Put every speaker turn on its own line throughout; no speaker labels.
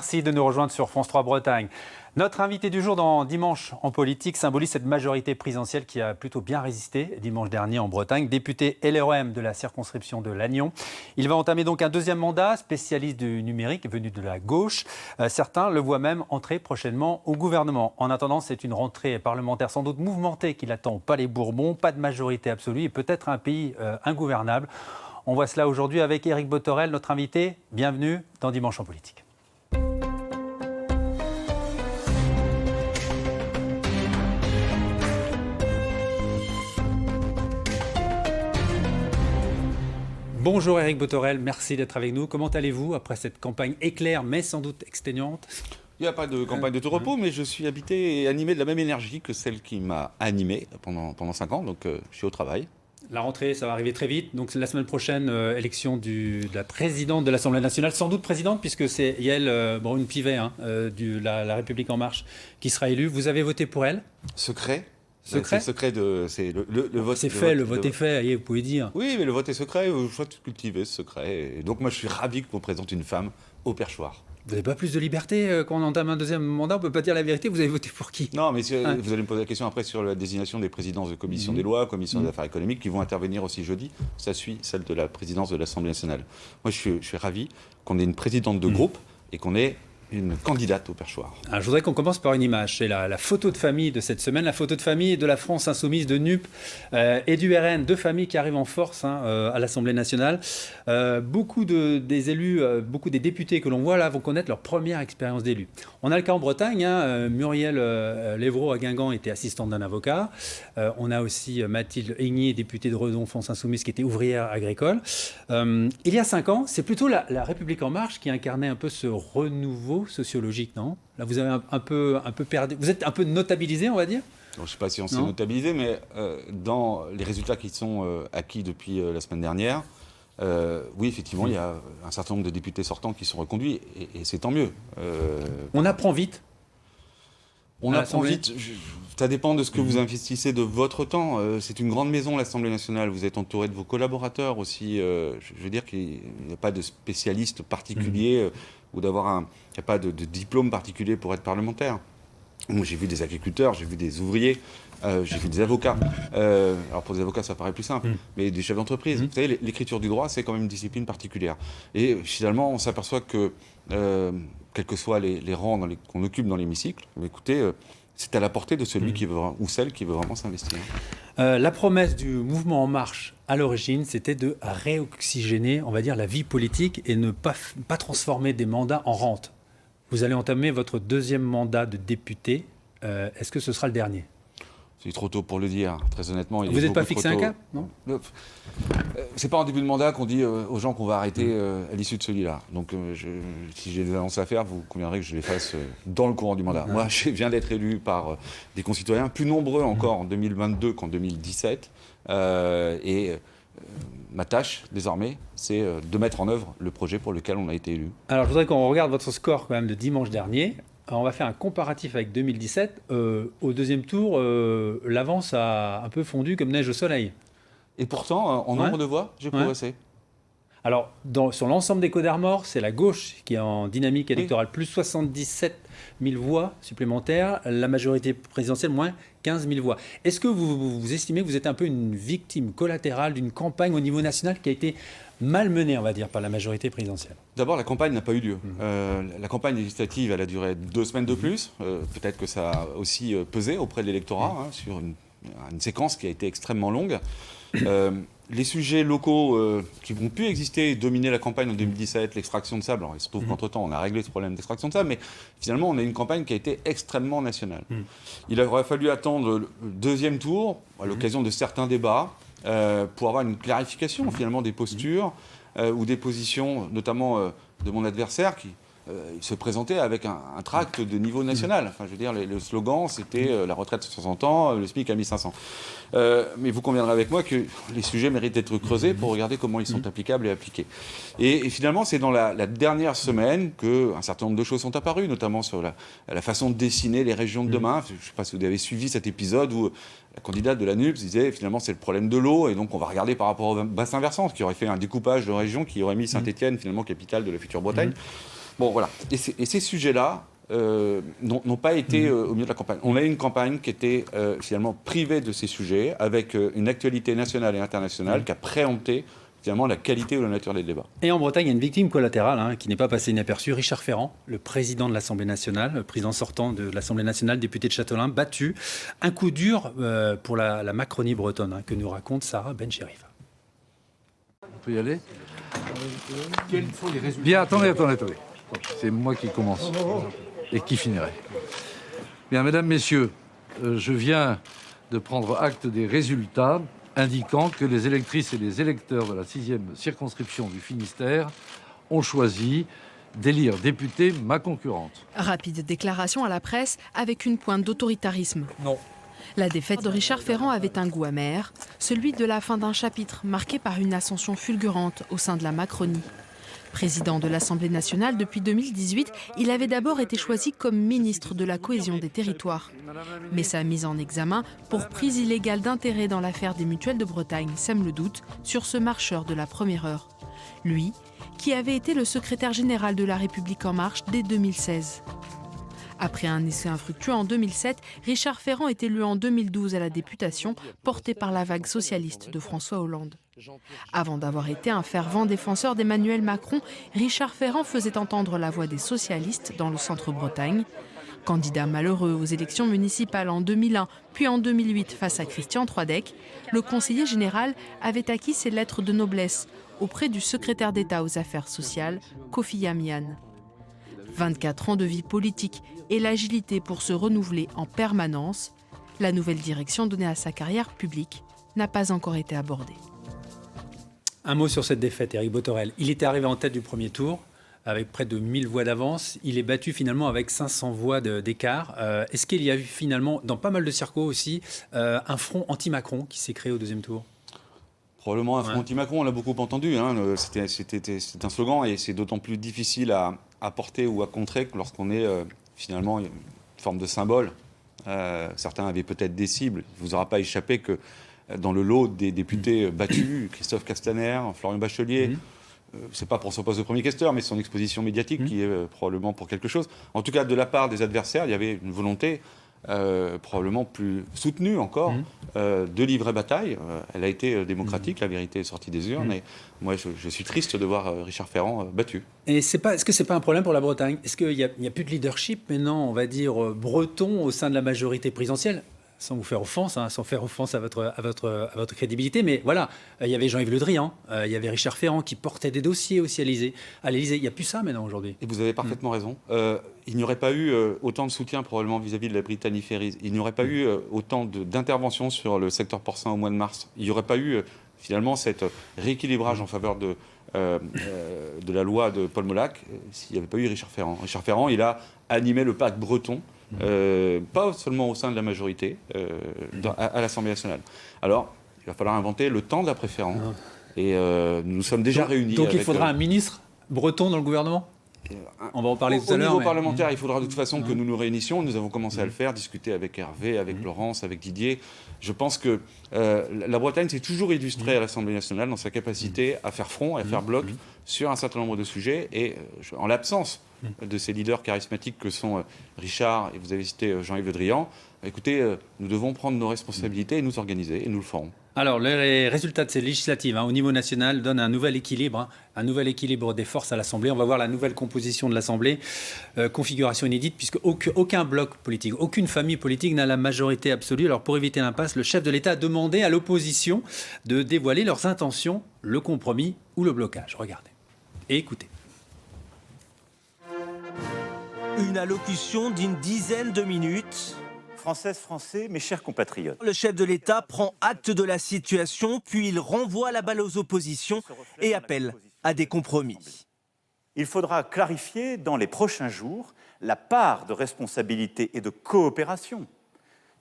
Merci de nous rejoindre sur France 3 Bretagne. Notre invité du jour dans Dimanche en politique symbolise cette majorité présidentielle qui a plutôt bien résisté dimanche dernier en Bretagne. Député LREM de la circonscription de Lannion. Il va entamer donc un deuxième mandat, spécialiste du numérique venu de la gauche. Certains le voient même entrer prochainement au gouvernement. En attendant, c'est une rentrée parlementaire sans doute mouvementée qui l'attend au Palais Bourbon. Pas de majorité absolue et peut-être un pays ingouvernable. On voit cela aujourd'hui avec Éric Bothorel, notre invité. Bienvenue dans Dimanche en politique. Bonjour Éric Bothorel, merci d'être avec nous. Comment allez-vous après cette campagne éclair mais sans doute exténuante ?
Il n'y a pas de campagne de tout repos, mais je suis habité et animé de la même énergie que celle qui m'a animé pendant 5 ans, donc je suis au travail.
La rentrée, ça va arriver très vite. Donc la semaine prochaine, élection de la présidente de l'Assemblée nationale, sans doute présidente, puisque c'est Yaël Braun-Pivet, de la République En Marche, qui sera élue. Vous avez voté pour elle ?
Secret.
Secret ?
C'est le vote.
C'est fait, le vote est fait, allez, vous pouvez dire.
Oui, mais le vote est secret, je souhaite cultiver ce secret. Et donc moi, je suis ravi qu'on présente une femme au perchoir.
Vous n'avez pas plus de liberté quand on entame un deuxième mandat? On ne peut pas dire la vérité. Vous avez voté pour qui?
Non, mais vous allez me poser la question après sur la désignation des présidences de commission des lois, commission des affaires économiques, qui vont intervenir aussi jeudi. Ça suit celle de la présidence de l'Assemblée nationale. Moi, je suis ravi qu'on ait une présidente de groupe et qu'on ait une candidate au perchoir.
Alors, je voudrais qu'on commence par une image. C'est la photo de famille de cette semaine, la photo de famille de la France insoumise, de NUP et du RN, deux familles qui arrivent en force à l'Assemblée nationale. Beaucoup des élus, beaucoup des députés que l'on voit là vont connaître leur première expérience d'élu. On a le cas en Bretagne. Muriel Lévrault à Guingamp était assistante d'un avocat. On a aussi Mathilde Aignier, députée de Redon, France insoumise, qui était ouvrière agricole. Il y a 5 ans, c'est plutôt la République En Marche qui incarnait un peu ce renouveau sociologique, non? Là, vous avez un peu perdu. Vous êtes un peu notabilisé, on va dire?
Je ne sais pas si on s'est notabilisé, mais dans les résultats qui sont acquis depuis la semaine dernière, oui, effectivement, il y a un certain nombre de députés sortants qui sont reconduits, et c'est tant mieux.
On apprend vite.
On apprend vite. Ça dépend de ce que vous investissez de votre temps. C'est une grande maison, l'Assemblée nationale. Vous êtes entouré de vos collaborateurs aussi. Je veux dire qu'il n'y a pas de spécialiste particulier ou il n'y a pas de diplôme particulier pour être parlementaire. Moi, j'ai vu des agriculteurs, j'ai vu des ouvriers, j'ai vu des avocats. Alors pour des avocats, ça paraît plus simple, mais des chefs d'entreprise. Vous savez, l'écriture du droit, c'est quand même une discipline particulière. Et finalement, on s'aperçoit que, quels que soient les rangs qu'on occupe dans l'hémicycle, écoutez, c'est à la portée de celui qui veut, ou celle qui veut vraiment s'investir.
La promesse du mouvement En Marche, à l'origine, c'était de réoxygéner, on va dire, la vie politique et ne pas transformer des mandats en rente. Vous allez entamer votre deuxième mandat de député. Est-ce que ce sera le dernier?
C'est trop tôt pour le dire, très honnêtement.
Vous n'êtes pas fixé un cap, non?
C'est pas en début de mandat qu'on dit aux gens qu'on va arrêter à l'issue de celui-là. Donc si j'ai des annonces à faire, vous conviendrez que je les fasse dans le courant du mandat. Moi, je viens d'être élu par des concitoyens plus nombreux encore en 2022 qu'en 2017. Ma tâche, désormais, c'est de mettre en œuvre le projet pour lequel on a été élu.
Alors, je voudrais qu'on regarde votre score quand même de dimanche dernier. Alors, on va faire un comparatif avec 2017. Au deuxième tour, l'avance a un peu fondu comme neige au soleil.
Et pourtant, en nombre de voix, j'ai progressé.
Alors, sur l'ensemble des Côtes d'Armor, c'est la gauche qui est en dynamique électorale, plus 77 000 voix supplémentaires, la majorité présidentielle, moins 15 000 voix. Est-ce que vous estimez que vous êtes un peu une victime collatérale d'une campagne au niveau national qui a été mal menée, on va dire, par la majorité présidentielle? D'abord,
la campagne n'a pas eu lieu. La campagne législative, elle a duré 2 semaines de plus. Peut-être que ça a aussi pesé auprès de l'électorat sur une séquence qui a été extrêmement longue. Les sujets locaux qui ont pu exister et dominer la campagne en 2017, l'extraction de sable, alors il se trouve qu'entre-temps on a réglé ce problème d'extraction de sable, mais finalement on a une campagne qui a été extrêmement nationale. Il aurait fallu attendre le deuxième tour, à l'occasion de certains débats, pour avoir une clarification finalement des postures ou des positions, notamment de mon adversaire qui se présentait avec un tract de niveau national. Enfin, je veux dire, le slogan, c'était la retraite à 60 ans, le SMIC à 1500. Mais vous conviendrez avec moi que les sujets méritent d'être creusés pour regarder comment ils sont applicables et appliqués. Et finalement, c'est dans la dernière semaine qu'un certain nombre de choses sont apparues, notamment sur la façon de dessiner les régions de demain. Je ne sais pas si vous avez suivi cet épisode où la candidate de la NUP disait finalement c'est le problème de l'eau et donc on va regarder par rapport au bassin versant, qui aurait fait un découpage de régions qui aurait mis Saint-Étienne finalement capitale de la future Bretagne. Bon, voilà. Et ces sujets-là n'ont pas été au milieu de la campagne. On a eu une campagne qui était finalement privée de ces sujets, avec une actualité nationale et internationale qui a préempté finalement la qualité ou la nature des débats.
Et en Bretagne, il y a une victime collatérale qui n'est pas passée inaperçue, Richard Ferrand, le président de l'Assemblée nationale, le président sortant de l'Assemblée nationale, député de Châtelain, battu. Un coup dur pour la Macronie bretonne, que nous raconte Sarah Bencherif.
On peut y aller. Quels sont les résultats? Bien, attendez. C'est moi qui commence et qui finirai. Bien, mesdames, messieurs, je viens de prendre acte des résultats indiquant que les électrices et les électeurs de la 6e circonscription du Finistère ont choisi d'élire députée ma concurrente.
Rapide déclaration à la presse avec une pointe d'autoritarisme.
Non.
La défaite de Richard Ferrand avait un goût amer, celui de la fin d'un chapitre marqué par une ascension fulgurante au sein de la Macronie. Président de l'Assemblée nationale depuis 2018, il avait d'abord été choisi comme ministre de la cohésion des territoires. Mais sa mise en examen pour prise illégale d'intérêt dans l'affaire des mutuelles de Bretagne sème le doute sur ce marcheur de la première heure. Lui, qui avait été le secrétaire général de La République En Marche dès 2016. Après un essai infructueux en 2007, Richard Ferrand est élu en 2012 à la députation, porté par la vague socialiste de François Hollande. Avant d'avoir été un fervent défenseur d'Emmanuel Macron, Richard Ferrand faisait entendre la voix des socialistes dans le centre-Bretagne. Candidat malheureux aux élections municipales en 2001, puis en 2008 face à Christian Troidec, le conseiller général avait acquis ses lettres de noblesse auprès du secrétaire d'État aux affaires sociales, Kofi Amian. 24 ans de vie politique et l'agilité pour se renouveler en permanence, la nouvelle direction donnée à sa carrière publique n'a pas encore été abordée.
Un mot sur cette défaite, Éric Bothorel. Il était arrivé en tête du premier tour, avec près de 1000 voix d'avance. Il est battu finalement avec 500 voix d'écart. Est-ce qu'il y a eu finalement, dans pas mal de circos aussi, un front anti-Macron qui s'est créé au deuxième tour ?
Probablement un front anti-Macron, on l'a beaucoup entendu. C'est un slogan et c'est d'autant plus difficile à porter ou à contrer que lorsqu'on est finalement une forme de symbole. Certains avaient peut-être des cibles. Il ne vous aura pas échappé que dans le lot des députés battus, Christophe Castaner, Florian Bachelier, c'est pas pour son poste de premier questeur, mais son exposition médiatique qui est probablement pour quelque chose. En tout cas, de la part des adversaires, il y avait une volonté probablement plus soutenue encore de livrer bataille. Elle a été démocratique, la vérité est sortie des urnes. Et moi, je suis triste de voir Richard Ferrand battu.
Et est-ce que c'est pas un problème pour la Bretagne ? Est-ce qu'il n'y a plus de leadership maintenant, on va dire, breton au sein de la majorité présidentielle ? Sans vous faire offense, sans faire offense à votre crédibilité, mais voilà, il y avait Jean-Yves Le Drian, il y avait Richard Ferrand qui portait des dossiers aussi à l'Élysée. Il n'y a plus ça maintenant aujourd'hui.
Et vous avez parfaitement raison. Il n'y aurait pas eu autant de soutien probablement vis-à-vis de la Brittany Ferries. Il n'y aurait pas eu autant d'interventions sur le secteur porcin au mois de mars. Il n'y aurait pas eu finalement cet rééquilibrage en faveur de la loi de Paul Molac s'il n'y avait pas eu Richard Ferrand. Richard Ferrand, il a animé le pacte breton. Pas seulement au sein de la majorité à l'Assemblée nationale. Alors, il va falloir inventer le temps d'après Ferrand. Et nous sommes déjà réunis.
Donc il faudra un ministre breton dans le gouvernement ? On va en parler tout à l'heure.
Au niveau parlementaire, il faudra de toute façon que nous nous réunissions. Nous avons commencé à le faire, discuter avec Hervé, avec Laurence, avec Didier. Je pense que la Bretagne s'est toujours illustrée à l'Assemblée nationale dans sa capacité à faire front, à faire bloc sur un certain nombre de sujets. Et en l'absence de ces leaders charismatiques que sont Richard et vous avez cité Jean-Yves Le Drian, écoutez, nous devons prendre nos responsabilités et nous organiser, et nous le ferons.
Alors, les résultats de ces législatives au niveau national donnent un nouvel équilibre des forces à l'Assemblée. On va voir la nouvelle composition de l'Assemblée, configuration inédite, puisque aucun bloc politique, aucune famille politique n'a la majorité absolue. Alors, pour éviter l'impasse, le chef de l'État a demandé à l'opposition de dévoiler leurs intentions, le compromis ou le blocage. Regardez et écoutez.
Une allocution d'une dizaine de minutes.
Françaises, Français, mes chers compatriotes.
Le chef de l'État prend acte de la situation, puis il renvoie la balle aux oppositions et appelle à des compromis.
Il faudra clarifier dans les prochains jours la part de responsabilité et de coopération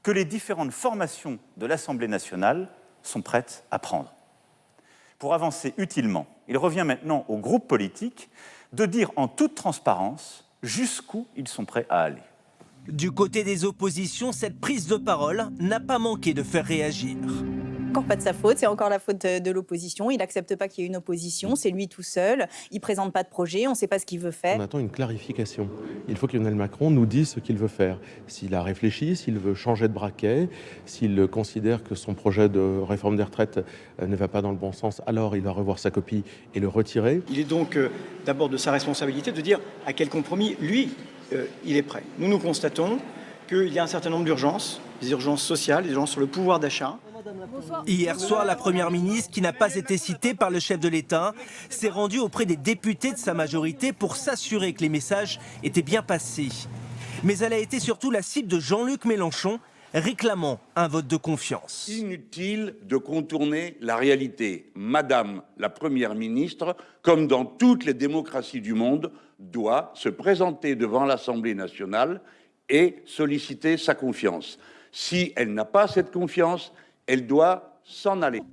que les différentes formations de l'Assemblée nationale sont prêtes à prendre. Pour avancer utilement, il revient maintenant aux groupes politiques de dire en toute transparence jusqu'où ils sont prêts à aller.
Du côté des oppositions, cette prise de parole n'a pas manqué de faire réagir.
Encore pas de sa faute, c'est encore la faute de l'opposition. Il n'accepte pas qu'il y ait une opposition, c'est lui tout seul. Il ne présente pas de projet, on ne sait pas ce qu'il veut faire.
On attend une clarification. Il faut que Emmanuel Macron nous dise ce qu'il veut faire. S'il a réfléchi, s'il veut changer de braquet, s'il considère que son projet de réforme des retraites ne va pas dans le bon sens, alors il va revoir sa copie et le retirer.
Il est donc d'abord de sa responsabilité de dire à quel compromis, lui, il est prêt. Nous constatons qu'il y a un certain nombre d'urgences, des urgences sociales, des urgences sur le pouvoir d'achat.
Hier soir, la Première ministre, qui n'a pas été citée par le chef de l'État, s'est rendue auprès des députés de sa majorité pour s'assurer que les messages étaient bien passés. Mais elle a été surtout la cible de Jean-Luc Mélenchon, réclamant un vote de confiance.
Inutile de contourner la réalité. Madame la Première ministre, comme dans toutes les démocraties du monde, doit se présenter devant l'Assemblée nationale et solliciter sa confiance. Si elle n'a pas cette confiance, elle doit s'en aller.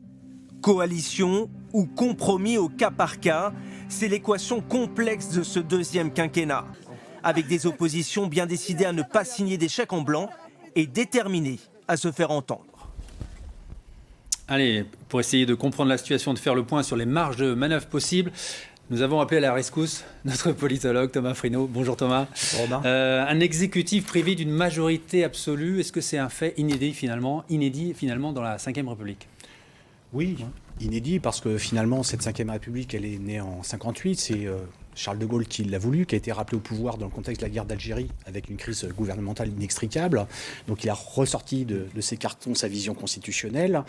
Coalition ou compromis au cas par cas, c'est l'équation complexe de ce deuxième quinquennat. Avec des oppositions bien décidées à ne pas signer des chèques en blanc et déterminées à se faire entendre.
Allez, pour essayer de comprendre la situation, de faire le point sur les marges de manœuvre possibles, nous avons appelé à la rescousse notre politologue Thomas Frinaud. Bonjour Thomas. Un exécutif privé d'une majorité absolue, est-ce que c'est un fait inédit finalement dans la Ve République ?
Oui, inédit parce que finalement cette Ve République, elle est née en 58, c'est Charles de Gaulle qui l'a voulu, qui a été rappelé au pouvoir dans le contexte de la guerre d'Algérie avec une crise gouvernementale inextricable. Donc il a ressorti de ses cartons sa vision constitutionnelle.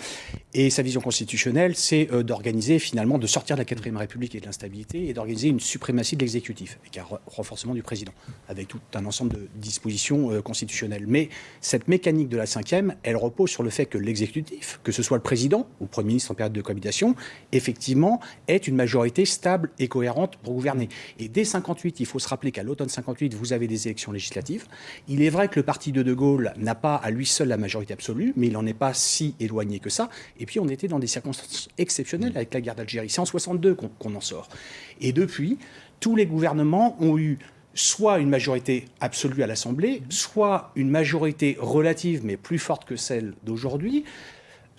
Et sa vision constitutionnelle, c'est d'organiser finalement, de sortir de la 4e République et de l'instabilité et d'organiser une suprématie de l'exécutif, avec un renforcement du président, avec tout un ensemble de dispositions constitutionnelles. Mais cette mécanique de la 5e, elle repose sur le fait que l'exécutif, que ce soit le président ou le Premier ministre en période de cohabitation, effectivement, est une majorité stable et cohérente pour gouverner. Et dès 58, il faut se rappeler qu'à l'automne 58, vous avez des élections législatives. Il est vrai que le parti de Gaulle n'a pas à lui seul la majorité absolue, mais il n'en est pas si éloigné que ça. Et puis on était dans des circonstances exceptionnelles avec la guerre d'Algérie. C'est en 62 qu'on en sort. Et depuis, tous les gouvernements ont eu soit une majorité absolue à l'Assemblée, soit une majorité relative, mais plus forte que celle d'aujourd'hui.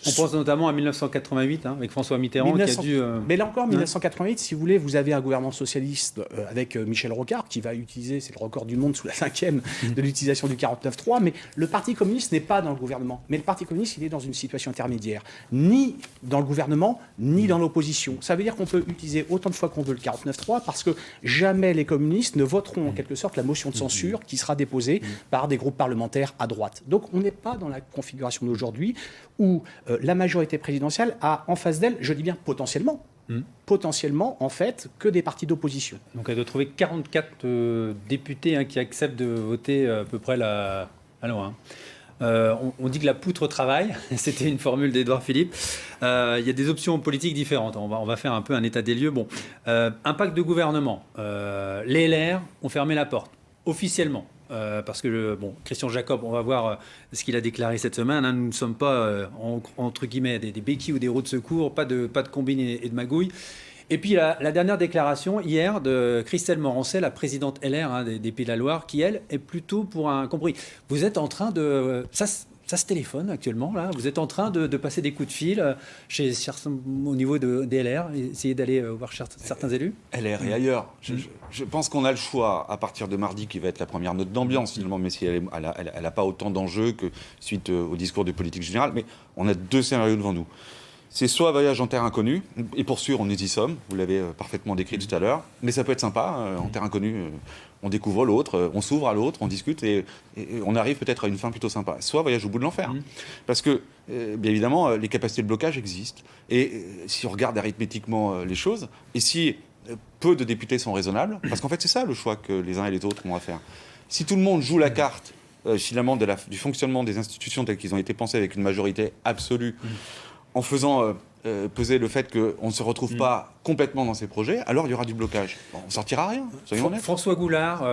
On pense notamment à 1988, avec François Mitterrand, qui a dû...
Mais là encore, 1988, si vous voulez, vous avez un gouvernement socialiste avec Michel Rocard, qui va utiliser, c'est le record du monde sous la 5e, de l'utilisation du 49.3, mais le Parti communiste n'est pas dans le gouvernement. Mais le Parti communiste, il est dans une situation intermédiaire, ni dans le gouvernement, ni dans l'opposition. Ça veut dire qu'on peut utiliser autant de fois qu'on veut le 49.3, parce que jamais les communistes ne voteront en quelque sorte la motion de censure qui sera déposée par des groupes parlementaires à droite. Donc on n'est pas dans la configuration d'aujourd'hui où la majorité présidentielle a en face d'elle, je dis bien potentiellement, en fait, que des partis d'opposition.
Donc elle doit trouver 44 députés qui acceptent de voter à peu près la loi. On dit que la poutre travaille, c'était une formule d'Édouard Philippe. Il y a des options politiques différentes. On va faire un peu un état des lieux. Bon, impact de gouvernement. Les LR ont fermé la porte, officiellement. Parce que Christian Jacob, on va voir ce qu'il a déclaré cette semaine. Nous ne sommes pas, entre guillemets, des béquilles ou des roues de secours, pas de combine et de magouille. Et puis la dernière déclaration hier de Christelle Morancet, la présidente LR des Pays de la Loire, qui, elle, est plutôt pour un compromis. Vous êtes en train de... Ça se téléphone actuellement, là. Vous êtes en train de passer des coups de fil au niveau des LR, essayer d'aller voir certains élus.
LR et ailleurs. Je pense qu'on a le choix, à partir de mardi, qui va être la première note d'ambiance, finalement, mais si elle n'a pas autant d'enjeux que suite au discours de politique générale. Mais on a deux scénarios devant nous. C'est soit voyage en terre inconnue, et pour sûr, nous y sommes, vous l'avez parfaitement décrit tout à l'heure, mais ça peut être sympa, en terre inconnue, on découvre l'autre, on s'ouvre à l'autre, on discute, et on arrive peut-être à une fin plutôt sympa. Soit voyage au bout de l'enfer, parce que, bien évidemment, les capacités de blocage existent, et si on regarde arithmétiquement les choses, et si peu de députés sont raisonnables, parce qu'en fait c'est ça le choix que les uns et les autres ont à faire. Si tout le monde joue la carte, finalement, du fonctionnement des institutions telles qu'ils ont été pensées avec une majorité absolue, en faisant peser le fait qu'on ne se retrouve pas complètement dans ces projets, alors il y aura du blocage. On ne sortira rien, soyons honnêtes.
François Goulard,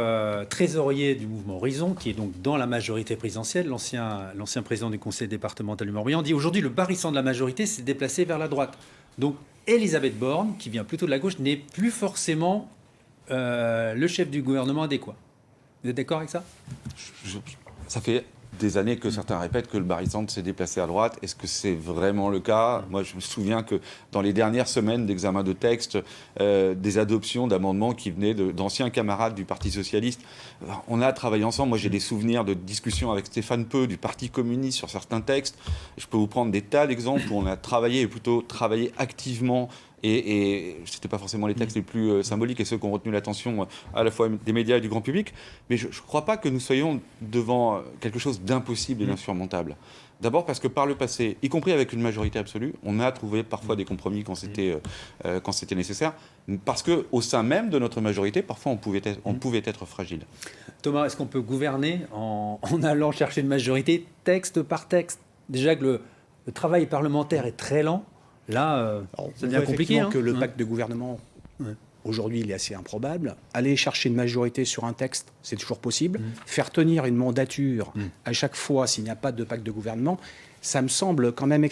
trésorier du mouvement Horizon, qui est donc dans la majorité présidentielle, l'ancien président du conseil départemental du Morbihan, dit aujourd'hui le barrissant de la majorité s'est déplacé vers la droite. Donc Elisabeth Borne, qui vient plutôt de la gauche, n'est plus forcément le chef du gouvernement adéquat. Vous êtes d'accord avec ça ?
Ça fait des années que certains répètent que le barycentre s'est déplacé à droite. Est-ce que c'est vraiment le cas ? Moi, je me souviens que dans les dernières semaines d'examen de texte, des adoptions d'amendements qui venaient d'anciens camarades du Parti socialiste, on a travaillé ensemble. Moi, j'ai des souvenirs de discussions avec Stéphane Peu du Parti communiste sur certains textes. Je peux vous prendre des tas d'exemples où on a travaillé, et plutôt travaillé activement. Et ce n'étaient pas forcément les textes les plus symboliques et ceux qui ont retenu l'attention à la fois des médias et du grand public. Mais je ne crois pas que nous soyons devant quelque chose d'impossible et d'insurmontable. D'abord parce que par le passé, y compris avec une majorité absolue, on a trouvé parfois des compromis quand c'était nécessaire. Parce qu'au sein même de notre majorité, parfois on pouvait être fragile.
Thomas, est-ce qu'on peut gouverner en allant chercher une majorité texte par texte ? Déjà que le travail parlementaire est très lent. Là, ça devient compliqué.
Que le pacte de gouvernement, aujourd'hui, il est assez improbable. Aller chercher une majorité sur un texte, c'est toujours possible. Faire tenir une mandature à chaque fois s'il n'y a pas de pacte de gouvernement, ça me semble quand même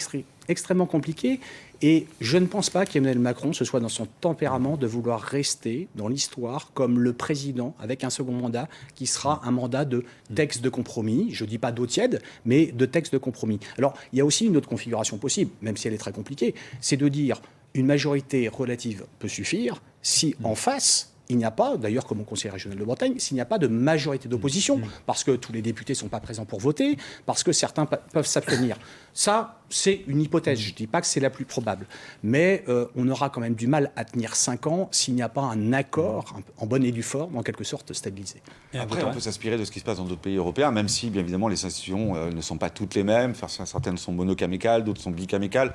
extrêmement compliqué. Et je ne pense pas qu'Emmanuel Macron, ce soit dans son tempérament de vouloir rester dans l'histoire comme le président avec un second mandat qui sera un mandat de texte de compromis. Je ne dis pas d'eau tiède, mais de texte de compromis. Alors, il y a aussi une autre configuration possible, même si elle est très compliquée, c'est de dire une majorité relative peut suffire si en face, il n'y a pas, d'ailleurs comme au Conseil régional de Bretagne, s'il n'y a pas de majorité d'opposition, parce que tous les députés ne sont pas présents pour voter, parce que certains peuvent s'abstenir. Ça, c'est une hypothèse. Je ne dis pas que c'est la plus probable. Mais on aura quand même du mal à tenir 5 ans s'il n'y a pas un accord en bonne et due forme, en quelque sorte stabilisé.
Après, on peut s'inspirer de ce qui se passe dans d'autres pays européens, même si, bien évidemment, les institutions ne sont pas toutes les mêmes. Enfin, certaines sont monocamicales, d'autres sont bicamicales.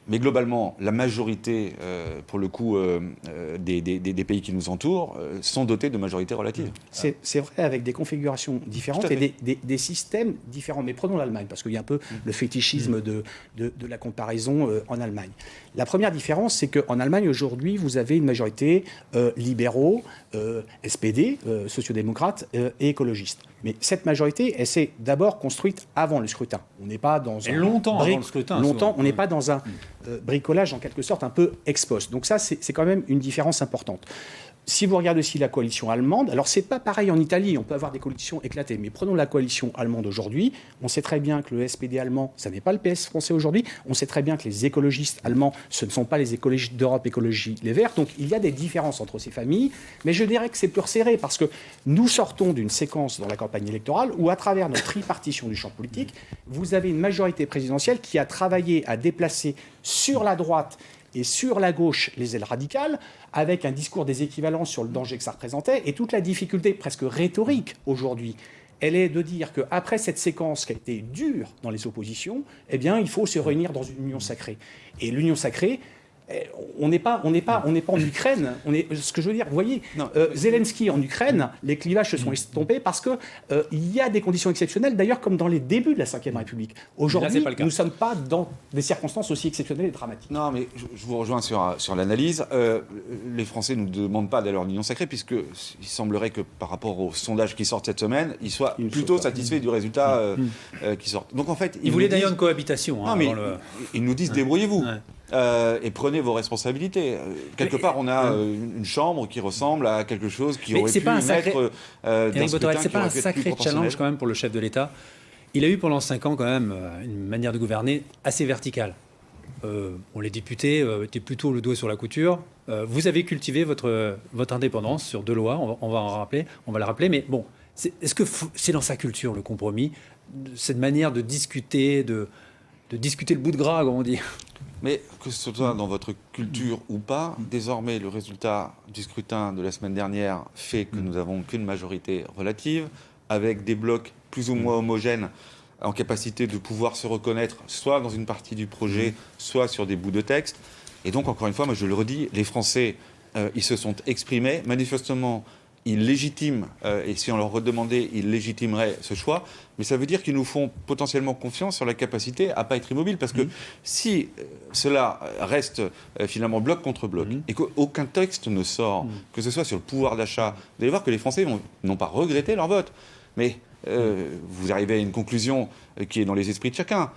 Mais globalement, la majorité, pour le coup, des pays qui nous entourent, sont dotés de majorités relatives.
C'est vrai, avec des configurations différentes et des systèmes différents. Mais prenons l'Allemagne, parce qu'il y a un peu le fétichisme de la comparaison en Allemagne. La première différence, c'est qu'en Allemagne, aujourd'hui, vous avez une majorité libéraux, SPD, sociodémocrates et écologistes. Mais cette majorité, elle s'est d'abord construite avant le scrutin. On n'est pas dans un...
Longtemps avant le scrutin.
Longtemps, on n'est pas dans un bricolage, en quelque sorte, un peu ex post. Donc ça, c'est quand même une différence importante. Si vous regardez aussi la coalition allemande, alors c'est pas pareil en Italie, on peut avoir des coalitions éclatées, mais prenons la coalition allemande aujourd'hui, on sait très bien que le SPD allemand, ça n'est pas le PS français aujourd'hui, on sait très bien que les écologistes allemands, ce ne sont pas les écologistes d'Europe Écologie Les Verts, donc il y a des différences entre ces familles, mais je dirais que c'est plus resserré, parce que nous sortons d'une séquence dans la campagne électorale où à travers notre tripartition du champ politique, vous avez une majorité présidentielle qui a travaillé à déplacer sur la droite et sur la gauche les ailes radicales, avec un discours des équivalences sur le danger que ça représentait, et toute la difficulté presque rhétorique aujourd'hui, elle est de dire qu'après cette séquence qui a été dure dans les oppositions, eh bien, il faut se réunir dans une union sacrée. Et l'union sacrée, on n'est pas en Ukraine. Ce que je veux dire, vous voyez, Zelensky en Ukraine, les clivages se sont estompés parce qu'il y a des conditions exceptionnelles, d'ailleurs comme dans les débuts de la Ve République. Aujourd'hui, nous ne sommes pas dans des circonstances aussi exceptionnelles et dramatiques.
Non, mais je vous rejoins sur l'analyse. Les Français ne nous demandent pas d'aller en union sacrée, puisqu'il semblerait que par rapport aux sondages qui sortent cette semaine, ils soient plutôt satisfaits du résultat qui sort. Donc en fait,
ils voulaient d'ailleurs une cohabitation.
Non, mais ils nous disent débrouillez-vous. Et prenez vos responsabilités. Quelque part, on a une chambre qui ressemble à quelque chose qui aurait pu naître
Éric Bothorel, c'est pas un sacré challenge quand même pour le chef de l'État. Il a eu pendant 5 ans quand même une manière de gouverner assez verticale. Les députés étaient plutôt le doigt sur la couture. Vous avez cultivé votre indépendance sur 2 lois, on va la rappeler. Mais bon, est-ce que c'est dans sa culture le compromis, cette manière de discuter, de discuter le bout de gras, comme on dit?
Mais que ce soit dans votre culture ou pas, désormais, le résultat du scrutin de la semaine dernière fait que nous n'avons qu'une majorité relative, avec des blocs plus ou moins homogènes en capacité de pouvoir se reconnaître, soit dans une partie du projet, soit sur des bouts de texte. Et donc, encore une fois, moi je le redis, les Français, ils se sont exprimés. Manifestement, ils légitiment, et si on leur redemandait, ils légitimeraient ce choix. Mais ça veut dire qu'ils nous font potentiellement confiance sur la capacité à ne pas être immobiles. Parce que si cela reste finalement bloc contre bloc, et qu'aucun texte ne sort, que ce soit sur le pouvoir d'achat, vous allez voir que les Français n'ont pas regretté leur vote. Mais vous arrivez à une conclusion qui est dans les esprits de chacun.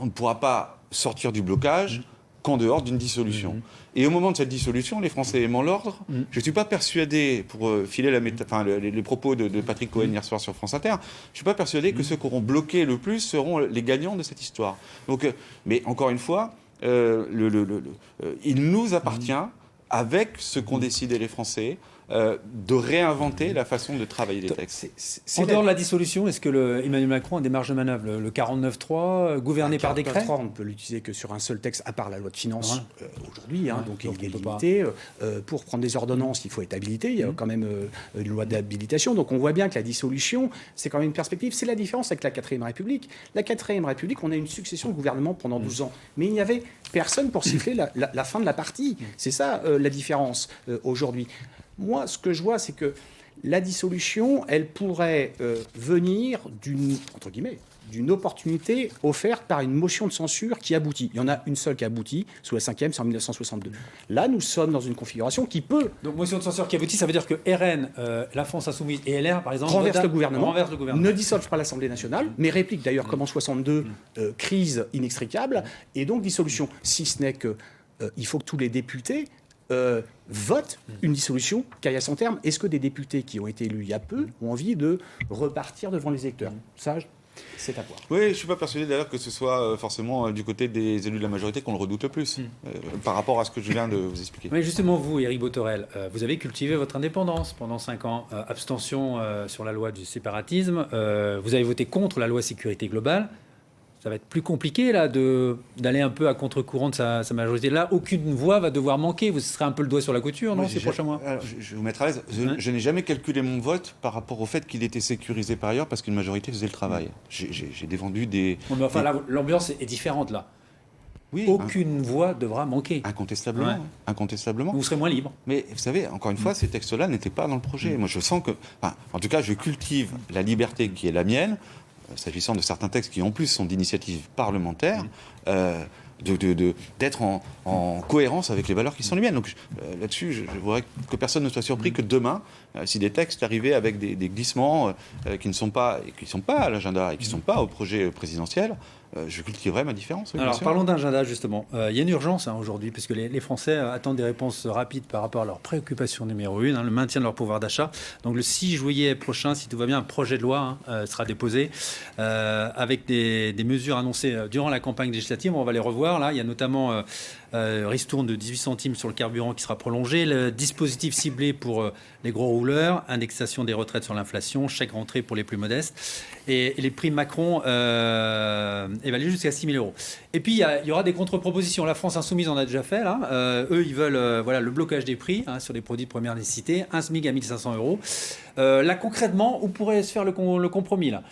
On ne pourra pas sortir du blocage qu'en dehors d'une dissolution. Et au moment de cette dissolution, les Français aimant l'ordre, je ne suis pas persuadé, pour filer les propos de Patrick Cohen hier soir sur France Inter, je ne suis pas persuadé que ceux qui auront bloqué le plus seront les gagnants de cette histoire. Donc, mais encore une fois, il nous appartient, avec ce qu'ont décidé les Français, de réinventer la façon de travailler les textes.
En dehors de la dissolution, est-ce que Emmanuel Macron a des marges de manœuvre? Le 49.3, gouverné par décret?
On ne peut l'utiliser que sur un seul texte, à part la loi de finances aujourd'hui, donc il est limité. Pour prendre des ordonnances, il faut être habilité. Il y a quand même une loi d'habilitation. Donc on voit bien que la dissolution, c'est quand même une perspective. C'est la différence avec la 4ème République. La 4ème République, on a une succession de gouvernements pendant 12 ans. Mais il n'y avait personne pour siffler la fin de la partie. C'est ça la différence aujourd'hui. Moi, ce que je vois, c'est que la dissolution, elle pourrait venir d'une opportunité offerte par une motion de censure qui aboutit. Il y en a une seule qui aboutit, sous la 5e, c'est en 1962. Là, nous sommes dans une configuration qui peut...
Donc, motion de censure qui aboutit, ça veut dire que RN, la France Insoumise et LR, par exemple...
renverse le gouvernement, ne dissolvent pas l'Assemblée nationale, mais répliquent d'ailleurs comme en 62, crise inextricable, et donc dissolution. Si ce n'est que il faut que tous les députés... vote une dissolution qui aille à son terme. Est-ce que des députés qui ont été élus il y a peu ont envie de repartir devant les électeurs? Ça, c'est à voir.
Oui, je ne suis pas persuadé d'ailleurs que ce soit forcément du côté des élus de la majorité qu'on le redoute le plus, par rapport à ce que je viens de vous expliquer.
Mais justement, vous, Éric Bothorel, vous avez cultivé votre indépendance pendant 5 ans. Abstention sur la loi du séparatisme. Vous avez voté contre la loi sécurité globale. Ça va être plus compliqué là d'aller un peu à contre-courant de sa majorité. Là, aucune voix va devoir manquer. Vous serez un peu le doigt sur la couture, non, ces prochains mois?
Alors, je vais vous mettre à l'aise. Je n'ai jamais calculé mon vote par rapport au fait qu'il était sécurisé par ailleurs parce qu'une majorité faisait le travail. J'ai défendu des...
Mais enfin, là, l'ambiance est différente là. Oui, aucune voix devra manquer.
Incontestablement. Ouais. Incontestablement.
Vous serez moins libre.
Mais vous savez, encore une fois, ces textes-là n'étaient pas dans le projet. Moi, je sens que... en tout cas, je cultive la liberté qui est la mienne, s'agissant de certains textes qui en plus sont d'initiative parlementaire, d'être en cohérence avec les valeurs qui sont les miennes. Donc là-dessus, je voudrais que personne ne soit surpris que demain, si des textes arrivaient avec des glissements qui ne sont pas à l'agenda et qui ne sont pas au projet présidentiel, je cultiverai ma différence. Oui,
alors parlons d'agenda justement. Il y a une urgence aujourd'hui, puisque les Français attendent des réponses rapides par rapport à leur préoccupation numéro 1, le maintien de leur pouvoir d'achat. Donc le 6 juillet prochain, si tout va bien, un projet de loi sera déposé avec des mesures annoncées durant la campagne législative. On va les revoir. Là, il y a notamment ristourne de 18 centimes sur le carburant qui sera prolongé, le dispositif ciblé pour les gros rouleurs, indexation des retraites sur l'inflation, chèque rentrée pour les plus modestes, et les primes Macron évaluées jusqu'à 6 000 €. Et puis il y aura des contre-propositions. La France Insoumise en a déjà fait là. Eux, ils veulent le blocage des prix sur les produits de première nécessité, un SMIC à 1 500 €. Là, concrètement, où pourrait se faire le compromis là?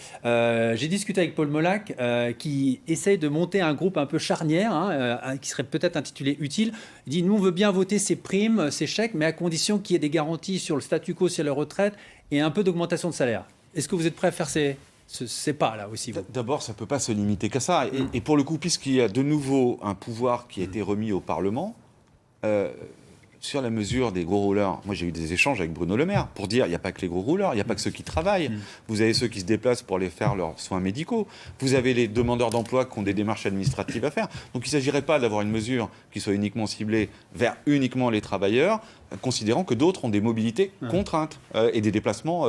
J'ai discuté avec Paul Molac qui essaye de monter un groupe un peu charnière, qui serait peut-être intitulé utile. Il dit, nous, on veut bien voter ces primes, ces chèques, mais à condition qu'il y ait des garanties sur le statu quo, sur la retraite et un peu d'augmentation de salaire. Est-ce que vous êtes prêt à faire ces pas là aussi?
D'abord, ça ne peut pas se limiter qu'à ça. Et pour le coup, puisqu'il y a de nouveau un pouvoir qui a été remis au Parlement, sur la mesure des gros rouleurs, moi j'ai eu des échanges avec Bruno Le Maire pour dire il n'y a pas que les gros rouleurs, il n'y a pas que ceux qui travaillent. Vous avez ceux qui se déplacent pour aller faire leurs soins médicaux. Vous avez les demandeurs d'emploi qui ont des démarches administratives à faire. Donc il ne s'agirait pas d'avoir une mesure qui soit uniquement ciblée vers uniquement les travailleurs, considérant que d'autres ont des mobilités contraintes et des déplacements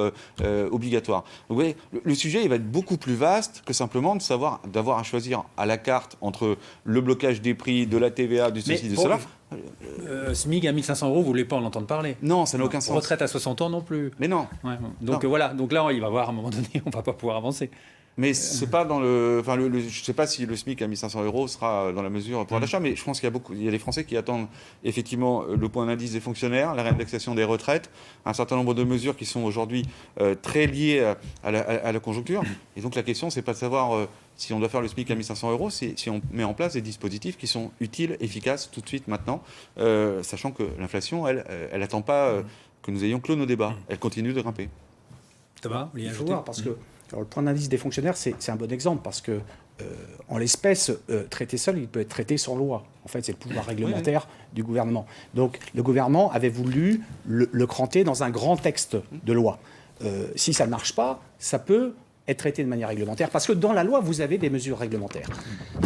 obligatoires. Donc, vous voyez, le sujet il va être beaucoup plus vaste que simplement d'avoir à choisir à la carte entre le blocage des prix, de la TVA, du ceci, de cela.
SMIC à 1 500 €, vous ne voulez pas en entendre parler?
Non, ça n'a aucun sens.
Retraite à 60 ans non plus.
Mais non.
Ouais. Donc voilà, donc là il va y avoir à un moment donné, on ne va pas pouvoir avancer.
Mais c'est pas dans le... Enfin, je ne sais pas si le SMIC à 1 500 € sera dans la mesure pour l'achat, mais je pense qu'il y a des Français qui attendent effectivement le point d'indice des fonctionnaires, la réindexation des retraites, un certain nombre de mesures qui sont aujourd'hui très liées à la conjoncture. Et donc la question, c'est pas de savoir si on doit faire le SMIC à 1 500 €, c'est si on met en place des dispositifs qui sont utiles, efficaces, tout de suite, maintenant, sachant que l'inflation, elle n'attend pas que nous ayons clos nos débats. Elle continue de grimper.
Thomas,
il faut voir, parce que alors, le point d'indice des fonctionnaires, c'est un bon exemple, parce que en l'espèce, traité seul, il peut être traité sans loi. En fait, c'est le pouvoir réglementaire du gouvernement. Donc, le gouvernement avait voulu le cranter dans un grand texte de loi. Si ça ne marche pas, ça peut être traité de manière réglementaire, parce que dans la loi, vous avez des mesures réglementaires.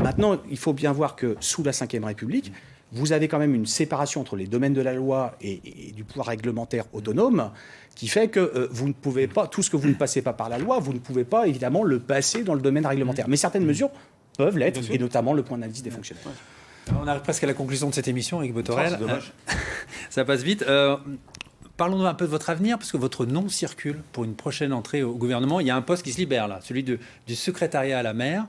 Maintenant, il faut bien voir que sous la Ve République, vous avez quand même une séparation entre les domaines de la loi et du pouvoir réglementaire autonome, qui fait que vous ne pouvez pas, tout ce que vous ne passez pas par la loi, vous ne pouvez pas évidemment le passer dans le domaine réglementaire. Mais certaines mesures peuvent l'être, et notamment le point d'indice des fonctionnaires.
On arrive presque à la conclusion de cette émission avec Botorel.
C'est dommage.
Ça passe vite. Parlons un peu de votre avenir, parce que votre nom circule pour une prochaine entrée au gouvernement. Il y a un poste qui se libère là, celui du secrétariat à la mer.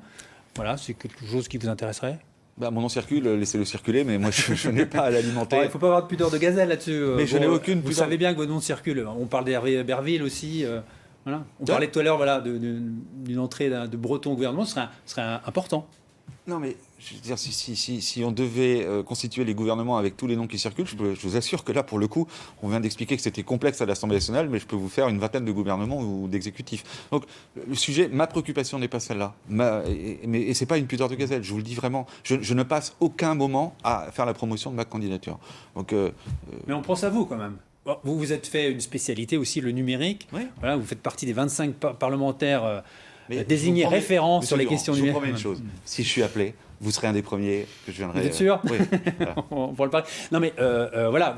Voilà, c'est quelque chose qui vous intéresserait?
Mon nom circule, laissez-le circuler, mais moi je n'ai pas à l'alimenter.
Il ne faut pas avoir de pudeur de gazelle là-dessus.
Mais je n'ai aucune
Vous
pudeur.
savez bien que votre nom circule. On parle d'Hervé Berville aussi. Voilà. On parlait tout à l'heure d'une entrée de Breton au gouvernement, ce serait important.
Non, mais je veux dire, si on devait constituer les gouvernements avec tous les noms qui circulent, je vous assure que là, pour le coup, on vient d'expliquer que c'était complexe à l'Assemblée nationale, mais je peux vous faire une vingtaine de gouvernements ou d'exécutifs. Donc, le sujet, ma préoccupation n'est pas celle-là. Et c'est pas une pudeur de gazelle, je vous le dis vraiment. Je ne passe aucun moment à faire la promotion de ma candidature. Donc,
mais on pense à vous quand même. Bon, vous vous êtes fait une spécialité aussi, le numérique. Oui. Voilà, vous faites partie des 25 parlementaires désignés référents sur les questions numériques.
Je vous promets une chose, si je suis appelé, vous serez un des premiers que je viendrai...
Vous êtes sûr?
Oui. Voilà.
On pourra le parler. Non mais voilà,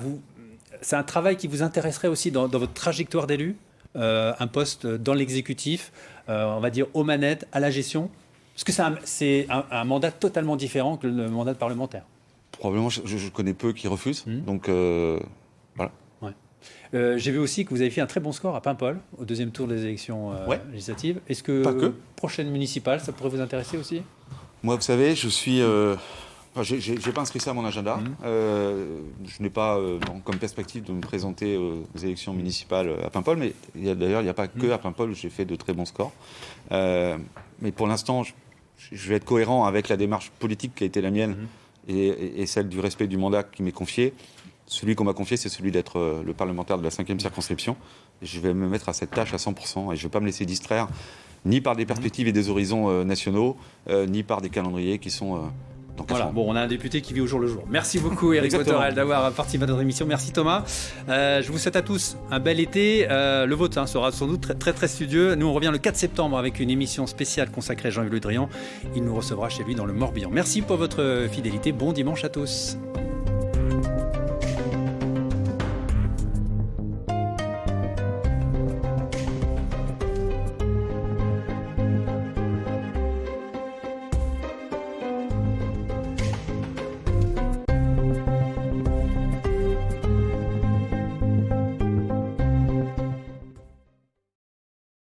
c'est un travail qui vous intéresserait aussi dans votre trajectoire d'élu, un poste dans l'exécutif, on va dire aux manettes, à la gestion, parce que c'est un mandat totalement différent que le mandat de parlementaire.
Probablement, je connais peu qui refusent, donc voilà.
J'ai vu aussi que vous avez fait un très bon score à Paimpol, au deuxième tour des élections législatives. Est-ce que, prochaine municipale, ça pourrait vous intéresser aussi?
Moi, vous savez, je suis... j'ai pas inscrit ça à mon agenda. Je n'ai pas comme perspective de me présenter aux élections municipales à Paimpol, mais d'ailleurs, il n'y a pas que à Paimpol où j'ai fait de très bons scores. Mais pour l'instant, je vais être cohérent avec la démarche politique qui a été la mienne et celle du respect du mandat qui m'est confié. Celui qu'on m'a confié, c'est celui d'être le parlementaire de la 5e circonscription. Et je vais me mettre à cette tâche à 100%. Et je ne vais pas me laisser distraire ni par des perspectives et des horizons nationaux, ni par des calendriers qui sont dans 4 ans.
Bon, on a un député qui vit au jour le jour. Merci beaucoup, Éric Botorel, d'avoir participé à notre émission. Merci, Thomas. Je vous souhaite à tous un bel été. Le vôtre sera sans doute très, très, très studieux. Nous, on revient le 4 septembre avec une émission spéciale consacrée à Jean-Yves Le Drian. Il nous recevra chez lui dans le Morbihan. Merci pour votre fidélité. Bon dimanche à tous.